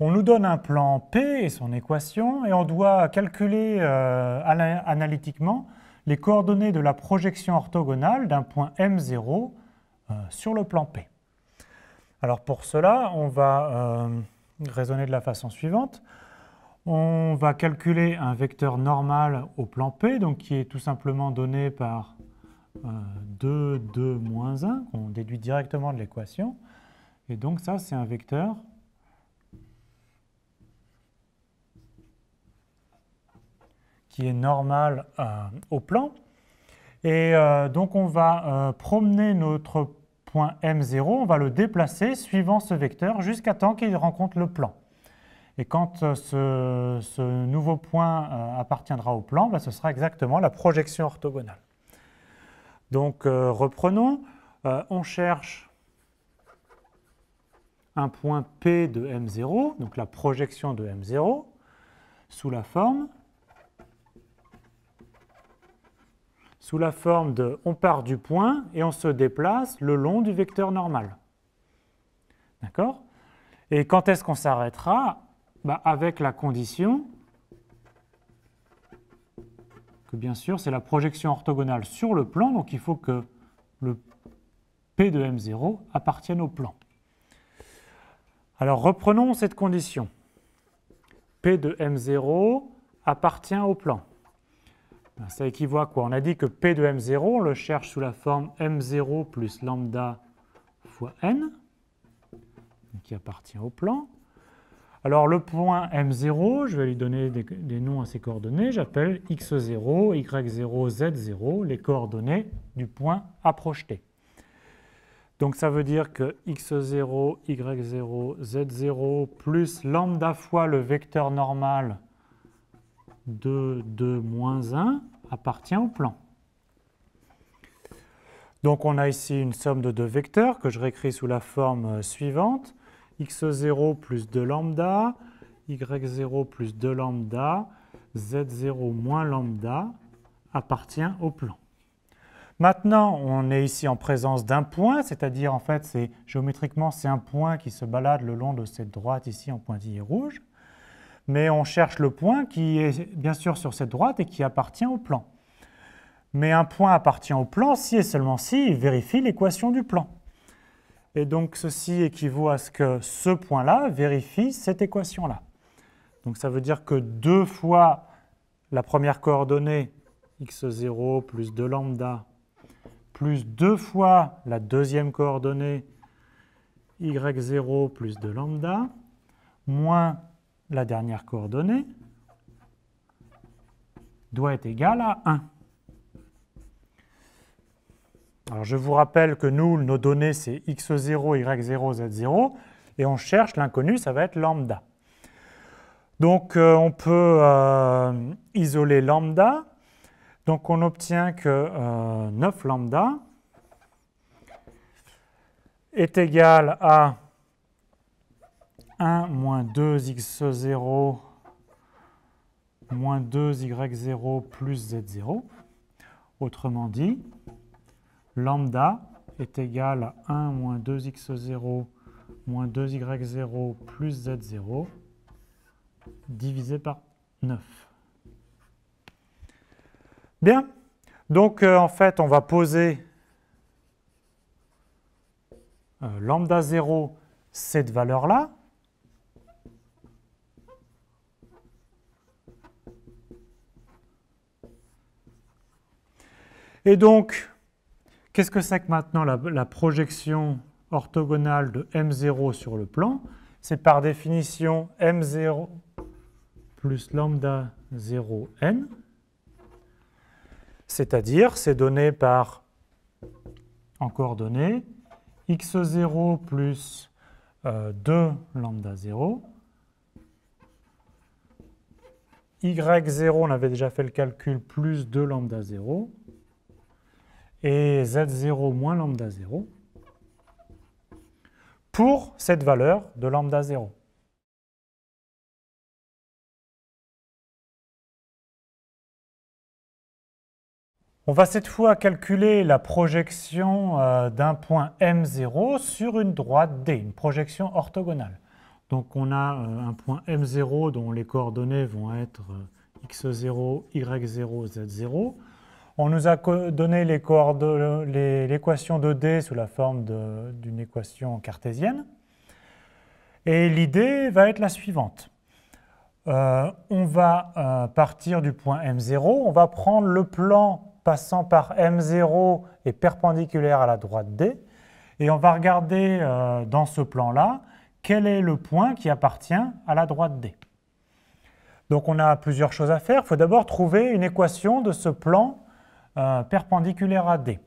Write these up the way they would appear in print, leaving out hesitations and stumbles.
On nous donne un plan P et son équation et on doit calculer analytiquement les coordonnées de la projection orthogonale d'un point M0 sur le plan P. Alors pour cela, on va raisonner de la façon suivante. On va calculer un vecteur normal au plan P, donc qui est tout simplement donné par 2, 2, moins 1, qu'on déduit directement de l'équation. Et donc ça, c'est un vecteur qui est normal au plan. Et donc on va promener notre point M0, on va le déplacer suivant ce vecteur jusqu'à temps qu'il rencontre le plan. Et quand ce nouveau point appartiendra au plan, ben, ce sera exactement la projection orthogonale. Donc reprenons, on cherche un point P de M0, donc la projection de M0, sous la forme de on part du point et on se déplace le long du vecteur normal. D'accord? Et quand est-ce qu'on s'arrêtera? Bah, avec la condition que, bien sûr, c'est la projection orthogonale sur le plan, donc il faut que le P de M0 appartienne au plan. Alors, reprenons cette condition. P de M0 appartient au plan. Ça équivaut à quoi? On a dit que P de M0, on le cherche sous la forme M0 plus lambda fois n, qui appartient au plan. Alors le point M0, je vais lui donner des noms à ses coordonnées, j'appelle x0, y0, z0, les coordonnées du point à projeter. Donc ça veut dire que x0, y0, z0 plus lambda fois le vecteur normal de 2, moins 1 appartient au plan. Donc on a ici une somme de deux vecteurs que je réécris sous la forme suivante. x0 plus 2 lambda, y0 plus 2 lambda, z0 moins lambda appartient au plan. Maintenant, on est ici en présence d'un point, c'est-à-dire en fait, géométriquement, c'est un point qui se balade le long de cette droite ici en pointillé rouge. Mais on cherche le point qui est bien sûr sur cette droite et qui appartient au plan. Mais un point appartient au plan si et seulement si il vérifie l'équation du plan. Et donc ceci équivaut à ce que ce point-là vérifie cette équation-là. Donc ça veut dire que 2 fois la première coordonnée, x0 plus 2 lambda, plus 2 fois la deuxième coordonnée, y0 plus 2 lambda, moins la dernière coordonnée, doit être égale à 1. Alors je vous rappelle que nos données, c'est x0, y0, z0, et on cherche l'inconnu, ça va être lambda. Donc on peut isoler lambda, donc on obtient que 9 lambda est égal à 1 moins 2 x0 moins 2 y0 plus z0. Autrement dit, lambda est égal à 1 moins 2 x0 moins 2 y0 plus z0 divisé par 9. Bien, donc en fait, on va poser lambda 0, cette valeur-là. Et donc, qu'est-ce que c'est que maintenant la projection orthogonale de M0 sur le plan? C'est par définition M0 plus lambda 0n, c'est-à-dire c'est donné par, en coordonnées, x0 plus 2 lambda 0, y0, on avait déjà fait le calcul, plus 2 lambda 0, et z0 moins lambda 0, pour cette valeur de lambda 0. On va cette fois calculer la projection d'un point M0 sur une droite D, une projection orthogonale. Donc on a un point M0 dont les coordonnées vont être x0, y0, z0. On nous a donné l'équation de D sous la forme d'une équation cartésienne. Et l'idée va être la suivante. On va partir du point M0, on va prendre le plan passant par M0 et perpendiculaire à la droite D, et on va regarder dans ce plan-là quel est le point qui appartient à la droite D. Donc on a plusieurs choses à faire. Il faut d'abord trouver une équation de ce plan perpendiculaire à D.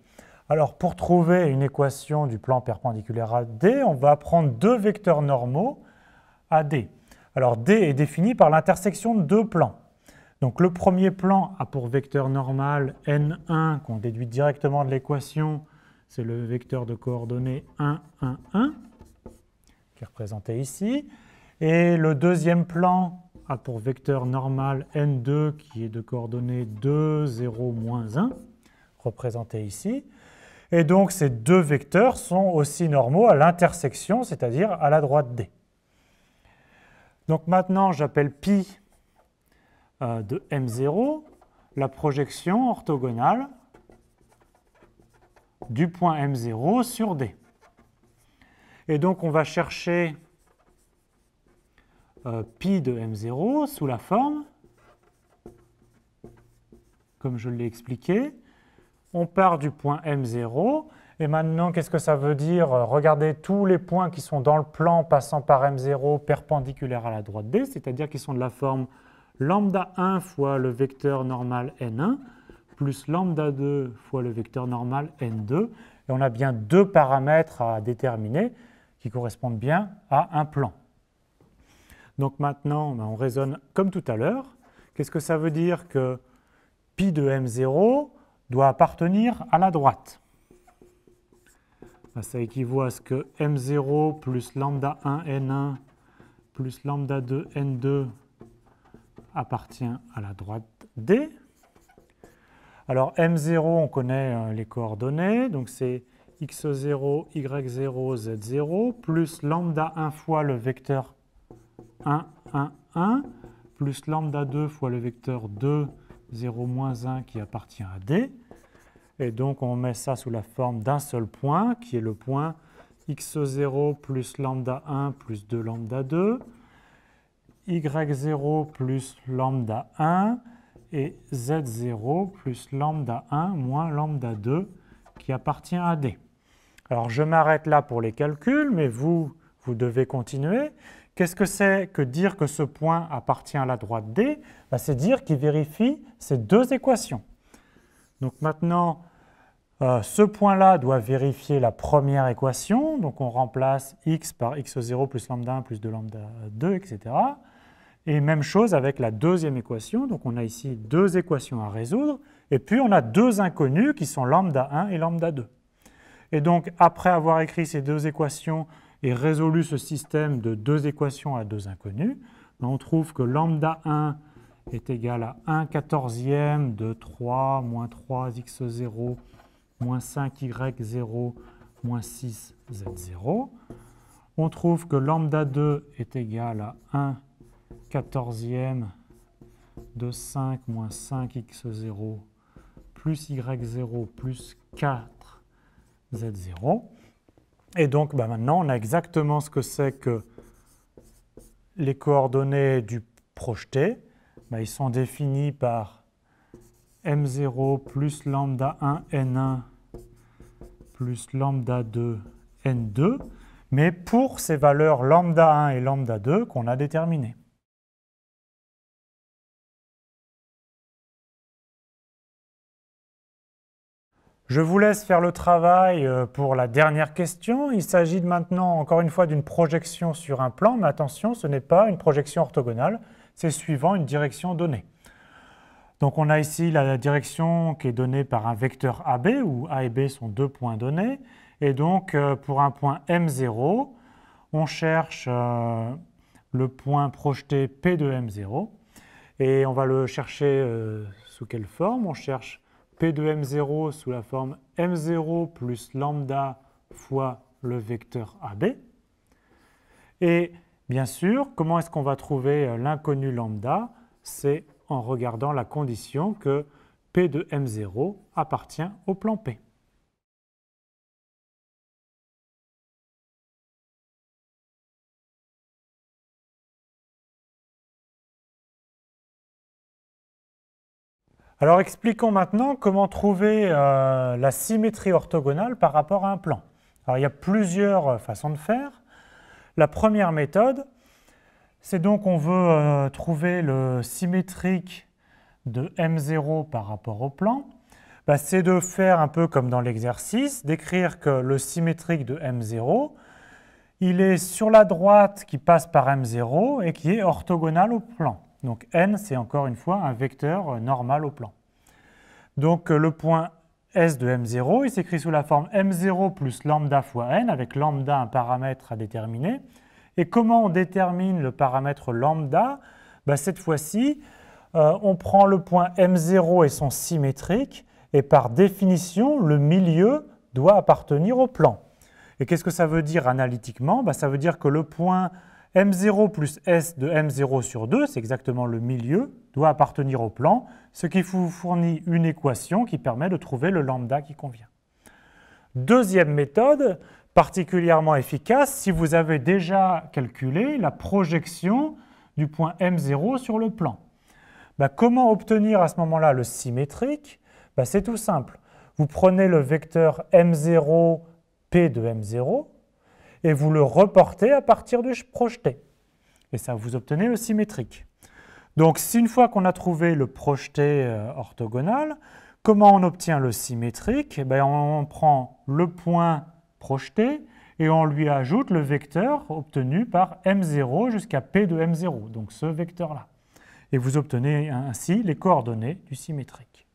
Alors pour trouver une équation du plan perpendiculaire à D, on va prendre deux vecteurs normaux à D. Alors D est défini par l'intersection de deux plans. Donc le premier plan a pour vecteur normal N1 qu'on déduit directement de l'équation, c'est le vecteur de coordonnées 1, 1, 1, qui est représenté ici. Et le deuxième plan a pour vecteur normal N2 qui est de coordonnées 2, 0, moins 1, représenté ici. Et donc ces deux vecteurs sont aussi normaux à l'intersection, c'est-à-dire à la droite D. Donc maintenant j'appelle pi de M0 la projection orthogonale du point M0 sur D. Et donc on va chercher pi de M0 sous la forme, comme je l'ai expliqué. On part du point M0, et maintenant, qu'est-ce que ça veut dire? Regardez tous les points qui sont dans le plan passant par M0 perpendiculaire à la droite D, c'est-à-dire qu'ils sont de la forme lambda 1 fois le vecteur normal N1, plus lambda 2 fois le vecteur normal N2, et on a bien deux paramètres à déterminer qui correspondent bien à un plan. Donc maintenant, on raisonne comme tout à l'heure. Qu'est-ce que ça veut dire que pi de M0 doit appartenir à la droite? Ça équivaut à ce que M0 plus lambda 1 N1 plus lambda 2 N2 appartient à la droite D. Alors M0, on connaît les coordonnées, donc c'est x0, y0, z0, plus lambda 1 fois le vecteur 1, 1, 1, plus lambda 2 fois le vecteur 2, 0, moins 1 qui appartient à D. Et donc on met ça sous la forme d'un seul point, qui est le point x0 plus lambda 1 plus 2 lambda 2, y0 plus lambda 1 et z0 plus lambda 1 moins lambda 2 qui appartient à D. Alors je m'arrête là pour les calculs, mais vous devez continuer. Qu'est-ce que c'est que dire que ce point appartient à la droite D? C'est dire qu'il vérifie ces deux équations. Donc maintenant, ce point-là doit vérifier la première équation. Donc on remplace x par x0 plus lambda 1 plus 2 lambda 2, etc. Et même chose avec la deuxième équation. Donc on a ici deux équations à résoudre. Et puis on a deux inconnus qui sont lambda 1 et lambda 2. Et donc après avoir écrit ces deux équations et résolu ce système de deux équations à deux inconnus, on trouve que lambda 1 est égal à 1/14 de 3 moins 3x0 moins 5y0 moins 6z0. On trouve que lambda 2 est égal à 1/14 de 5 moins 5x0 plus y0 plus 4z0. Et donc maintenant, on a exactement ce que c'est que les coordonnées du projeté. Ils sont définis par M0 plus lambda 1 N1 plus lambda 2 N2, mais pour ces valeurs lambda 1 et lambda 2 qu'on a déterminées. Je vous laisse faire le travail pour la dernière question. Il s'agit maintenant, encore une fois, d'une projection sur un plan, mais attention, ce n'est pas une projection orthogonale, c'est suivant une direction donnée. Donc on a ici la direction qui est donnée par un vecteur AB, où A et B sont deux points donnés. Et donc pour un point M0, on cherche le point projeté P de M0. Et on va le chercher sous quelle forme? On cherche P de M0 sous la forme M0 plus lambda fois le vecteur AB. Et Bien sûr, comment est-ce qu'on va trouver l'inconnu lambda? C'est en regardant la condition que P de M0 appartient au plan P. Alors expliquons maintenant comment trouver la symétrie orthogonale par rapport à un plan. Alors il y a plusieurs façons de faire. La première méthode, c'est donc on veut trouver le symétrique de M0 par rapport au plan. C'est de faire un peu comme dans l'exercice, d'écrire que le symétrique de M0, il est sur la droite qui passe par M0 et qui est orthogonal au plan. Donc n, c'est encore une fois un vecteur normal au plan. Donc le point S de M0, il s'écrit sous la forme M0 plus lambda fois n, avec lambda un paramètre à déterminer. Et comment on détermine le paramètre lambda? Cette fois-ci, on prend le point M0 et son symétrique, et par définition, le milieu doit appartenir au plan. Et qu'est-ce que ça veut dire analytiquement? Ça veut dire que le point M0 plus S de M0 sur 2, c'est exactement le milieu, doit appartenir au plan, ce qui vous fournit une équation qui permet de trouver le lambda qui convient. Deuxième méthode, particulièrement efficace, si vous avez déjà calculé la projection du point M0 sur le plan. Comment obtenir à ce moment-là le symétrique? C'est tout simple. Vous prenez le vecteur M0, P de M0, et vous le reportez à partir du projeté. Et ça, vous obtenez le symétrique. Donc, si une fois qu'on a trouvé le projeté orthogonal, comment on obtient le symétrique? On prend le point projeté et on lui ajoute le vecteur obtenu par M0 jusqu'à P de M0, donc ce vecteur-là. Et vous obtenez ainsi les coordonnées du symétrique.